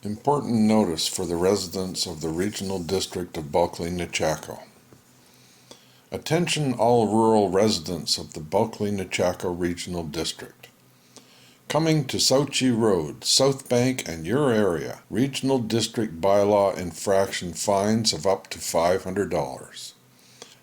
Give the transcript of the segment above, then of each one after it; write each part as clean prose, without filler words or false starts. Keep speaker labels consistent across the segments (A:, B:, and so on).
A: Important notice for the residents of the Regional District of Bulkley Nechako. Attention all rural residents of the Bulkley Nechako Regional District. Coming to Sauchi Road, South Bank and your area, Regional District Bylaw infraction fines of up to $500.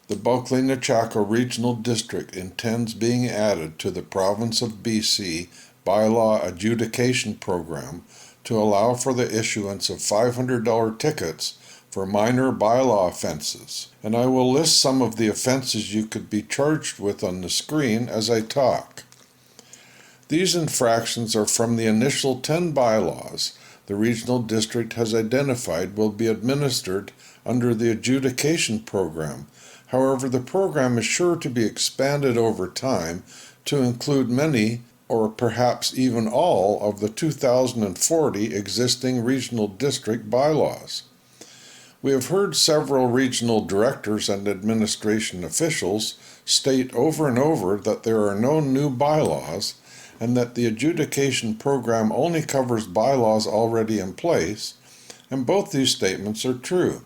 A: The Bulkley Nechako Regional District intends being added to the Province of BC Bylaw Adjudication Program to allow for the issuance of $500 tickets for minor bylaw offenses, and I will list some of the offenses you could be charged with on the screen as I talk. These infractions are from the initial 10 bylaws the Regional District has identified will be administered under the Adjudication Program. However, the program is sure to be expanded over time to include many or perhaps even all of the 2040 existing regional district bylaws. We have heard several regional directors and administration officials state over and over that there are no new bylaws and that the adjudication program only covers bylaws already in place, and both these statements are true.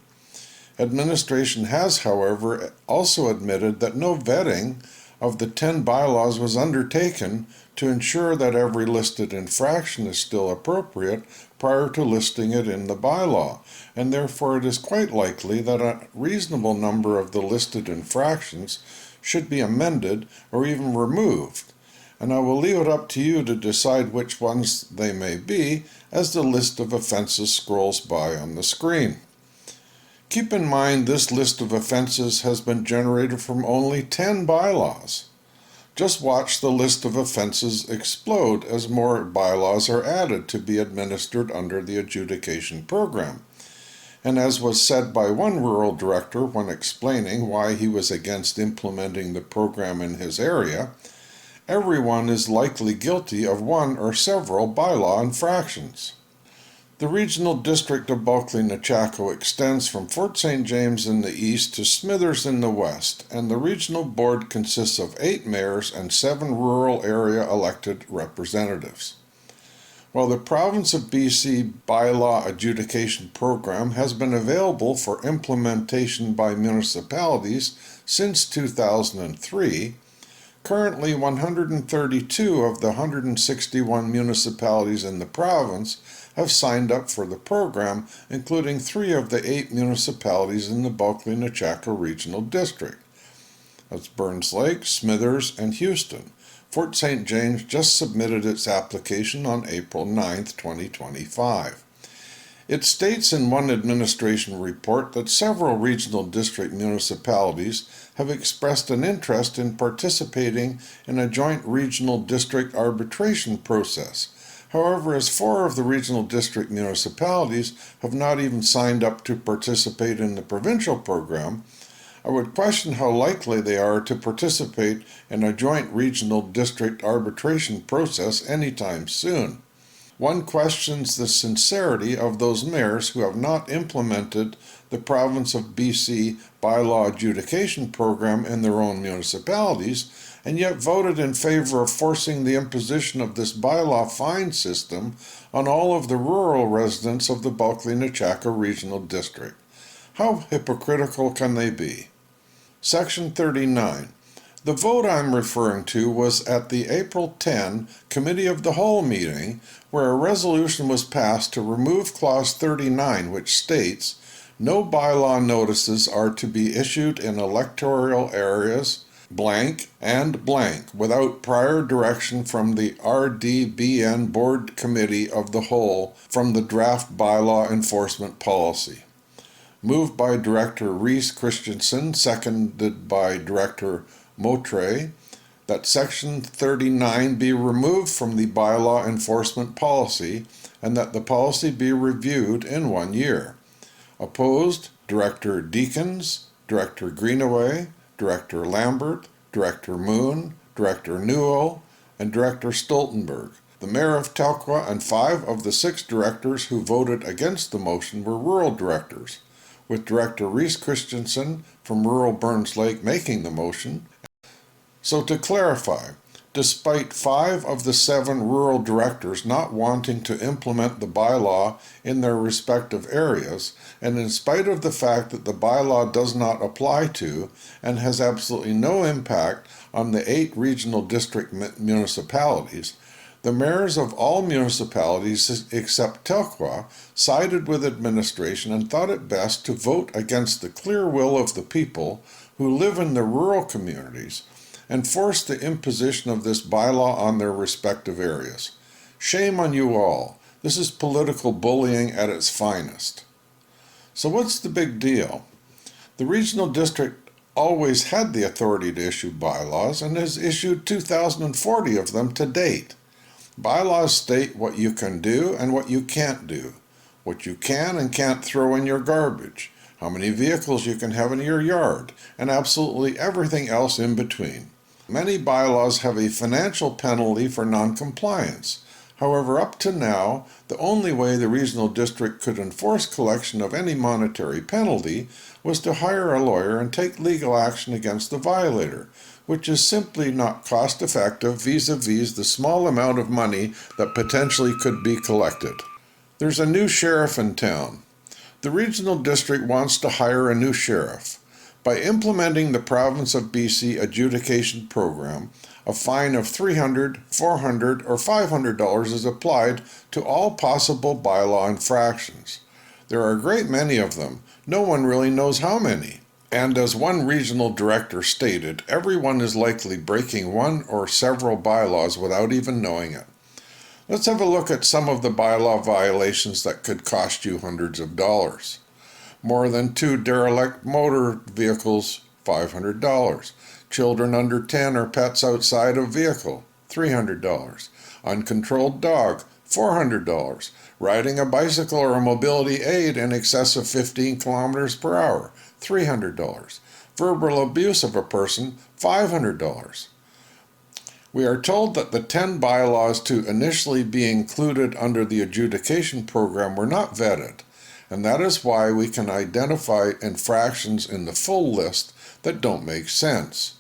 A: Administration has, however, also admitted that no vetting of the 10 bylaws was undertaken to ensure that every listed infraction is still appropriate prior to listing it in the bylaw, and therefore it is quite likely that a reasonable number of the listed infractions should be amended or even removed, and I will leave it up to you to decide which ones they may be as the list of offenses scrolls by on the screen. Keep in mind this list of offenses has been generated from only 10 bylaws. Just watch the list of offenses explode as more bylaws are added to be administered under the adjudication program. And as was said by one rural director when explaining why he was against implementing the program in his area, everyone is likely guilty of one or several bylaw infractions. The Regional District of Bulkley Nechako extends from Fort St. James in the east to Smithers in the west, and the Regional Board consists of 8 mayors and 7 rural area elected representatives. While the Province of BC Bylaw Adjudication Program has been available for implementation by municipalities since 2003, currently 132 of the 161 municipalities in the province have signed up for the program, including 3 of the 8 municipalities in the Bulkley Nechako Regional District. That's Burns Lake, Smithers, and Houston. Fort St. James just submitted its application on April 9, 2025. It states in one administration report that several regional district municipalities have expressed an interest in participating in a joint regional district arbitration process. However, as 4 of the regional district municipalities have not even signed up to participate in the provincial program, I would question how likely they are to participate in a joint regional district arbitration process anytime soon. One questions the sincerity of those mayors who have not implemented the Province of BC Bylaw Adjudication Program in their own municipalities, and yet voted in favor of forcing the imposition of this bylaw fine system on all of the rural residents of the Bulkley Nechako Regional District. How hypocritical can they be? Section 39. The vote I'm referring to was at the April 10 Committee of the Whole meeting, where a resolution was passed to remove Clause 39, which states, "No bylaw notices are to be issued in electoral areas blank and blank without prior direction from the RDBN Board Committee of the Whole from the draft bylaw enforcement policy." Moved by Director Reese Christensen, seconded by Director Motre, that Section 39 be removed from the bylaw enforcement policy and that the policy be reviewed in 1 year. Opposed, Director Deakins, Director Greenaway, Director Lambert, Director Moon, Director Newell, and Director Stoltenberg. The Mayor of Telkwa and 5 of the 6 directors who voted against the motion were rural directors, with Director Reese Christensen from rural Burns Lake making the motion. So to clarify, Despite 5 of the 7 rural directors not wanting to implement the bylaw in their respective areas, and in spite of the fact that the bylaw does not apply to and has absolutely no impact on the 8 regional district municipalities, the mayors of all municipalities except Telkwa sided with administration and thought it best to vote against the clear will of the people who live in the rural communities and force the imposition of this bylaw on their respective areas. Shame on you all. This is political bullying at its finest. So what's the big deal? The regional district always had the authority to issue bylaws and has issued 2,040 of them to date. Bylaws state what you can do and what you can't do, what you can and can't throw in your garbage, how many vehicles you can have in your yard, and absolutely everything else in between. Many bylaws have a financial penalty for non-compliance. However, up to now, the only way the regional district could enforce collection of any monetary penalty was to hire a lawyer and take legal action against the violator, which is simply not cost-effective vis-a-vis the small amount of money that potentially could be collected. There's a new sheriff in town. The regional district wants to hire a new sheriff. By implementing the province of BC adjudication program, a fine of $300, $400, or $500 is applied to all possible bylaw infractions. There are a great many of them. No one really knows how many. And as one regional director stated, everyone is likely breaking one or several bylaws without even knowing it. Let's have a look at some of the bylaw violations that could cost you hundreds of dollars. More than 2 derelict motor vehicles, $500. Children under 10 or pets outside of vehicle, $300. Uncontrolled dog, $400. Riding a bicycle or a mobility aid in excess of 15 kilometers per hour, $300. Verbal abuse of a person, $500. We are told that the 10 bylaws to initially be included under the adjudication program were not vetted, and that is why we can identify infractions in the full list that don't make sense.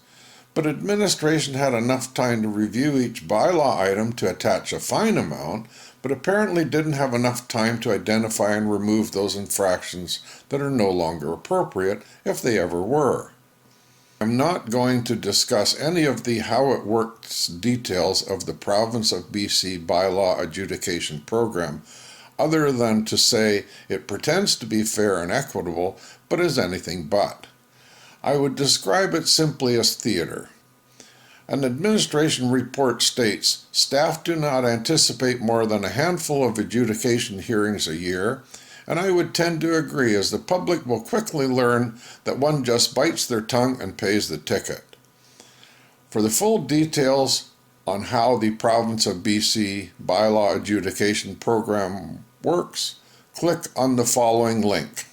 A: But administration had enough time to review each bylaw item to attach a fine amount, but apparently didn't have enough time to identify and remove those infractions that are no longer appropriate, if they ever were. I'm not going to discuss any of the how it works details of the Province of BC Bylaw Adjudication Program, other than to say it pretends to be fair and equitable, but is anything but. I would describe it simply as theater. An administration report states, staff do not anticipate more than a handful of adjudication hearings a year, and I would tend to agree, as the public will quickly learn that one just bites their tongue and pays the ticket. For the full details on how the Province of BC Bylaw Adjudication Program works, click on the following link.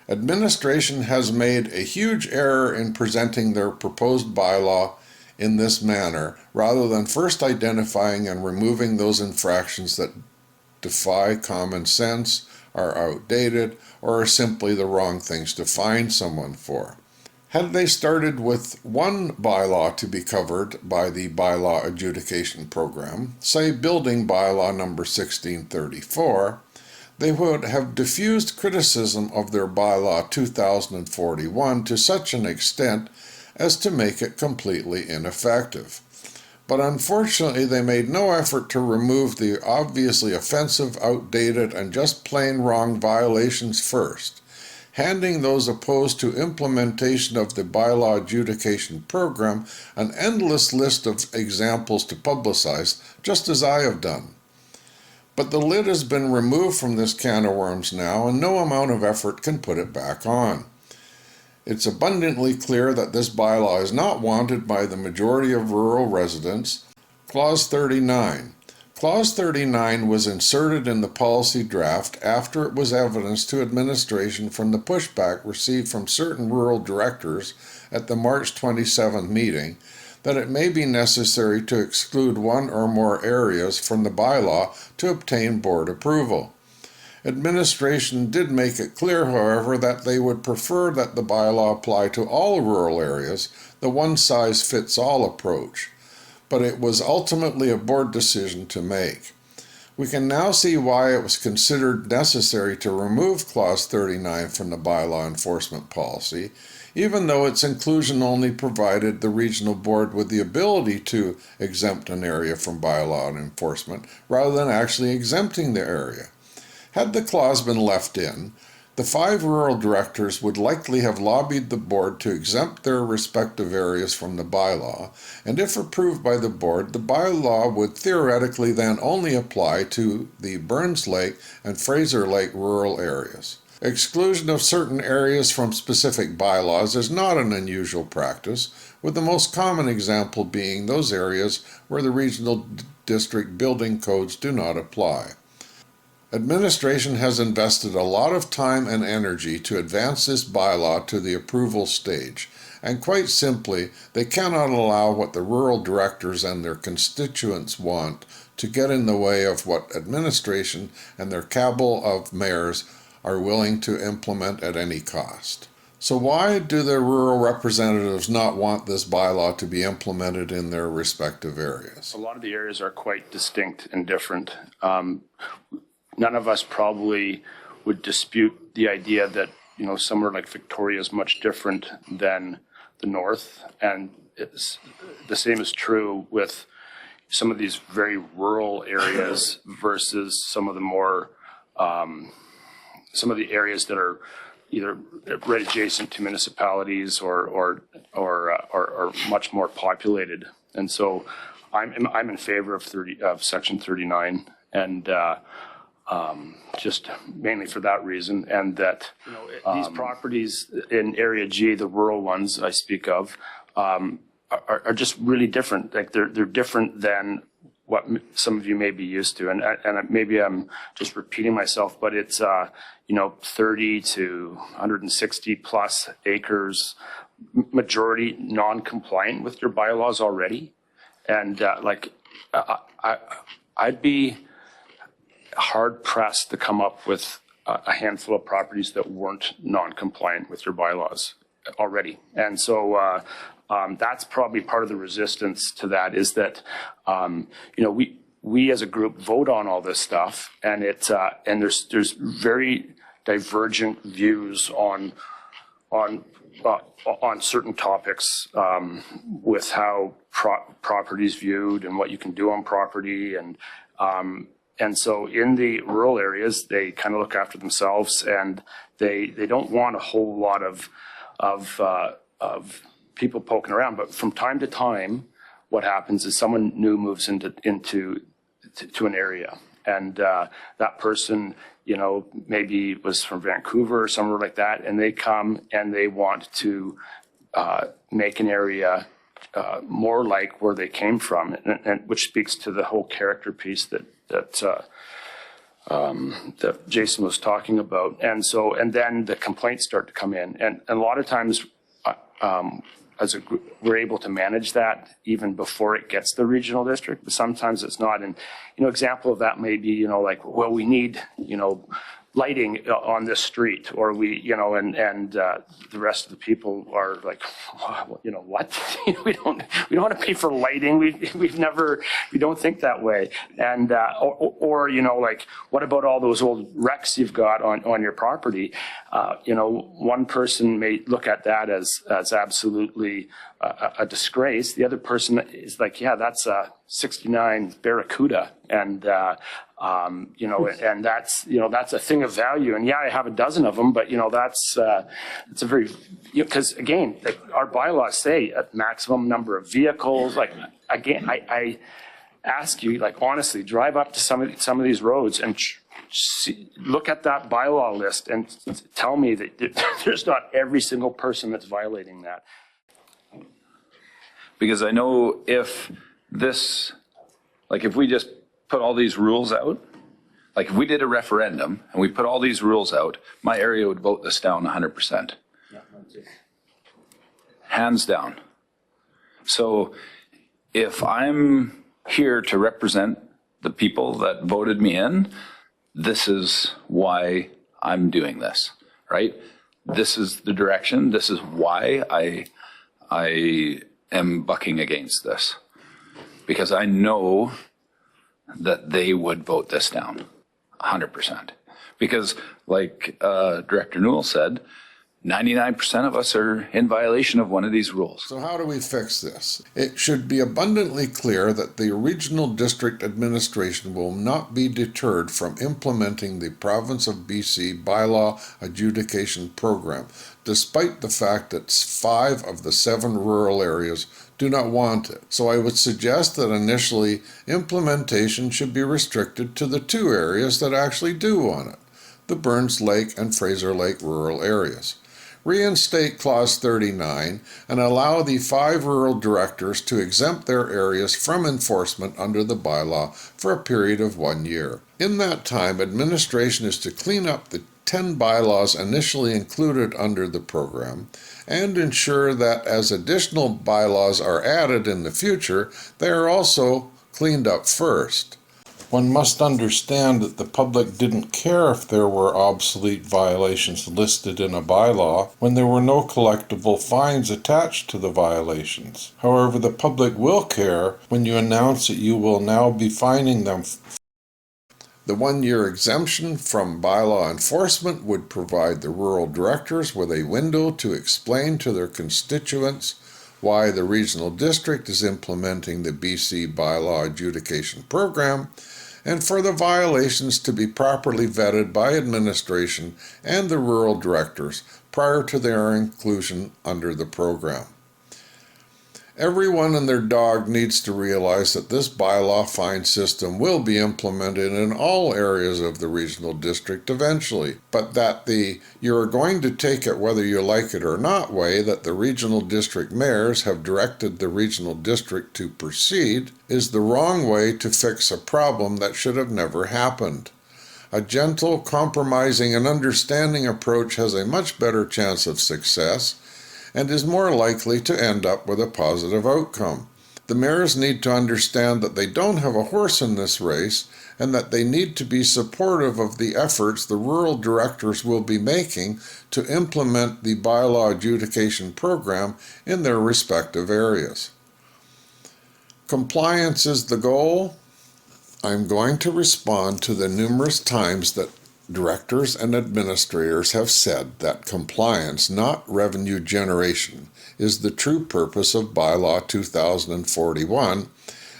A: Administration has made a huge error in presenting their proposed bylaw in this manner, rather than first identifying and removing those infractions that defy common sense, are outdated, or are simply the wrong things to fine someone for. Had they started with one bylaw to be covered by the bylaw adjudication program, say building bylaw number 1634, they would have diffused criticism of their bylaw 2041 to such an extent as to make it completely ineffective. But unfortunately, they made no effort to remove the obviously offensive, outdated, and just plain wrong violations first, handing those opposed to implementation of the bylaw adjudication program an endless list of examples to publicize, just as I have done. But the lid has been removed from this can of worms now, and no amount of effort can put it back on. It's abundantly clear that this bylaw is not wanted by the majority of rural residents. Clause 39. Clause 39 was inserted in the policy draft after it was evidence to administration from the pushback received from certain rural directors at the March 27th meeting that it may be necessary to exclude one or more areas from the bylaw to obtain board approval. Administration did make it clear, however, that they would prefer that the bylaw apply to all rural areas, the one-size-fits-all approach. but it was ultimately a board decision to make. We can now see why it was considered necessary to remove Clause 39 from the bylaw enforcement policy, even though its inclusion only provided the regional board with the ability to exempt an area from bylaw enforcement rather than actually exempting the area. Had the clause been left in, the 5 rural directors would likely have lobbied the board to exempt their respective areas from the bylaw, and if approved by the board, the bylaw would theoretically then only apply to the Burns Lake and Fraser Lake rural areas. Exclusion of certain areas from specific bylaws is not an unusual practice, with the most common example being those areas where the regional district building codes do not apply. Administration has invested a lot of time and energy to advance this bylaw to the approval stage, and quite simply, they cannot allow what the rural directors and their constituents want to get in the way of what administration and their cabal of mayors are willing to implement at any cost. So why do their rural representatives not want this bylaw to be implemented in their respective areas?
B: A lot of the areas are quite distinct and different. None of us probably would dispute the idea that, you know, somewhere like Victoria is much different than the north, and the same is true with some of these very rural areas versus some of the more some of the areas that are either right adjacent to municipalities or much more populated. And so I'm in favor of Section 39, and just mainly for that reason, and that these properties in Area G, the rural ones I speak of, are just really different. Like they're different than what some of you may be used to, and maybe I'm just repeating myself, but it's 30 to 160 plus acres, majority non-compliant with your bylaws already, and I'd be hard pressed to come up with a handful of properties that weren't non-compliant with your bylaws already. And so that's probably part of the resistance to that, is that we as a group vote on all this stuff, and there's very divergent views on certain topics, with how property is viewed and what you can do on property, and so in the rural areas, they kind of look after themselves, and they don't want a whole lot of people poking around. But from time to time, what happens is someone new moves into an area, and that person, maybe was from Vancouver or somewhere like that, and they come and they want to make an area more like where they came from, and which speaks to the whole character piece that Jason was talking about. And then the complaints start to come in, and a lot of times as a group, we're able to manage that even before it gets to the regional district, but sometimes it's not. And example of that may be we need lighting on this street, or and the rest of the people are like, what? we don't want to pay for lighting. We don't think that way. And or what about all those old wrecks you've got on your property? One person may look at that as absolutely a disgrace. The other person is like, yeah, that's a 69 Barracuda, and and that's a thing of value. And yeah, I have a dozen of them, but it's a very, because again, our bylaws say a maximum number of vehicles. Like, again, I ask you, honestly, drive up to some of these roads and look at that bylaw list and tell me that there's not every single person that's violating that.
C: Because I know if we just put all these rules out, if we did a referendum and we put all these rules out, my area would vote this down 100%. Yeah, hands down. So if I'm here to represent the people that voted me in, this is why I'm doing this, right? This is the direction. This is why I am bucking against this. because I know that they would vote this down 100%. Because like Director Newell said, 99% of us are in violation of one of these rules.
A: So how do we fix this? It should be abundantly clear that the regional district administration will not be deterred from implementing the province of BC bylaw adjudication program, despite the fact that 5 of the 7 rural areas do not want it. So I would suggest that initially implementation should be restricted to the 2 areas that actually do want it, the Burns Lake and Fraser Lake rural areas. Reinstate Clause 39 and allow the 5 rural directors to exempt their areas from enforcement under the bylaw for a period of 1 year. In that time, administration is to clean up the 10 bylaws initially included under the program and ensure that as additional bylaws are added in the future, they are also cleaned up first. One must understand that the public didn't care if there were obsolete violations listed in a bylaw when there were no collectible fines attached to the violations. However, the public will care when you announce that you will now be fining them. The 1-year exemption from bylaw enforcement would provide the rural directors with a window to explain to their constituents why the regional district is implementing the BC bylaw adjudication program, and for the violations to be properly vetted by administration and the rural directors prior to their inclusion under the program. Everyone and their dog needs to realize that this bylaw fine system will be implemented in all areas of the regional district eventually, but that the "you're going to take it whether you like it or not" way that the regional district mayors have directed the regional district to proceed is the wrong way to fix a problem that should have never happened. A gentle, compromising, and understanding approach has a much better chance of success and is more likely to end up with a positive outcome. The mayors need to understand that they don't have a horse in this race and that they need to be supportive of the efforts the rural directors will be making to implement the bylaw adjudication program in their respective areas. Compliance is the goal. I'm going to respond to the numerous times that directors and administrators have said that compliance, not revenue generation, is the true purpose of Bylaw 2041,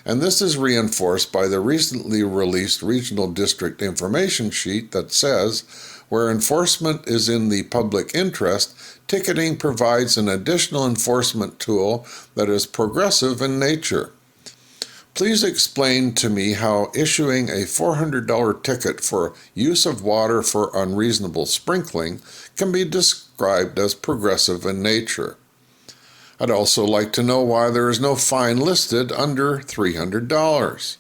A: and this is reinforced by the recently released Regional District Information Sheet that says, where enforcement is in the public interest, ticketing provides an additional enforcement tool that is progressive in nature. Please explain to me how issuing a $400 ticket for use of water for unreasonable sprinkling can be described as progressive in nature. I'd also like to know why there is no fine listed under $300.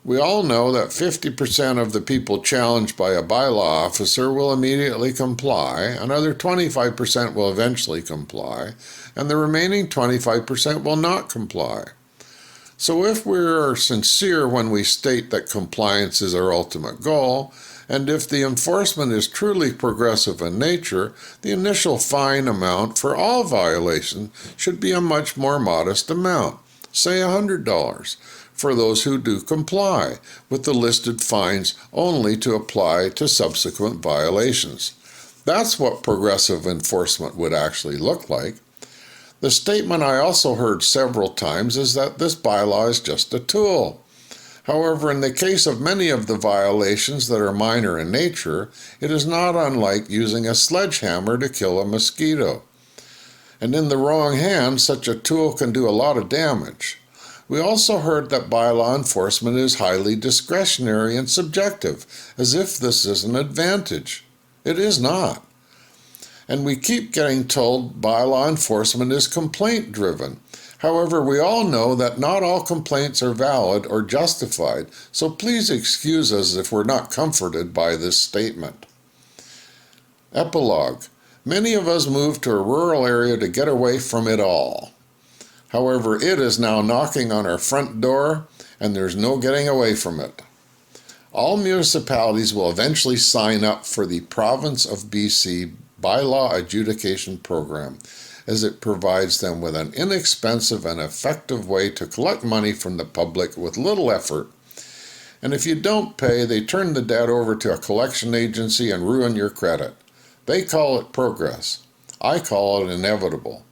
A: We all know that 50% of the people challenged by a bylaw officer will immediately comply, another 25% will eventually comply, and the remaining 25% will not comply. So if we are sincere when we state that compliance is our ultimate goal, and if the enforcement is truly progressive in nature, the initial fine amount for all violations should be a much more modest amount, say $100, for those who do comply, with the listed fines only to apply to subsequent violations. That's what progressive enforcement would actually look like. The statement I also heard several times is that this bylaw is just a tool. However, in the case of many of the violations that are minor in nature, it is not unlike using a sledgehammer to kill a mosquito. And in the wrong hands, such a tool can do a lot of damage. We also heard that bylaw enforcement is highly discretionary and subjective, as if this is an advantage. It is not. And we keep getting told bylaw enforcement is complaint-driven. However, we all know that not all complaints are valid or justified, so please excuse us if we're not comforted by this statement. Epilogue. Many of us moved to a rural area to get away from it all. However, it is now knocking on our front door, and there's no getting away from it. All municipalities will eventually sign up for the Province of BC Bylaw Adjudication Program, as it provides them with an inexpensive and effective way to collect money from the public with little effort. And if you don't pay, they turn the debt over to a collection agency and ruin your credit. They call it progress. I call it inevitable.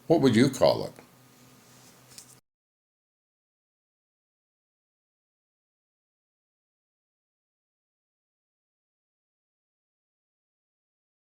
A: What would you call it?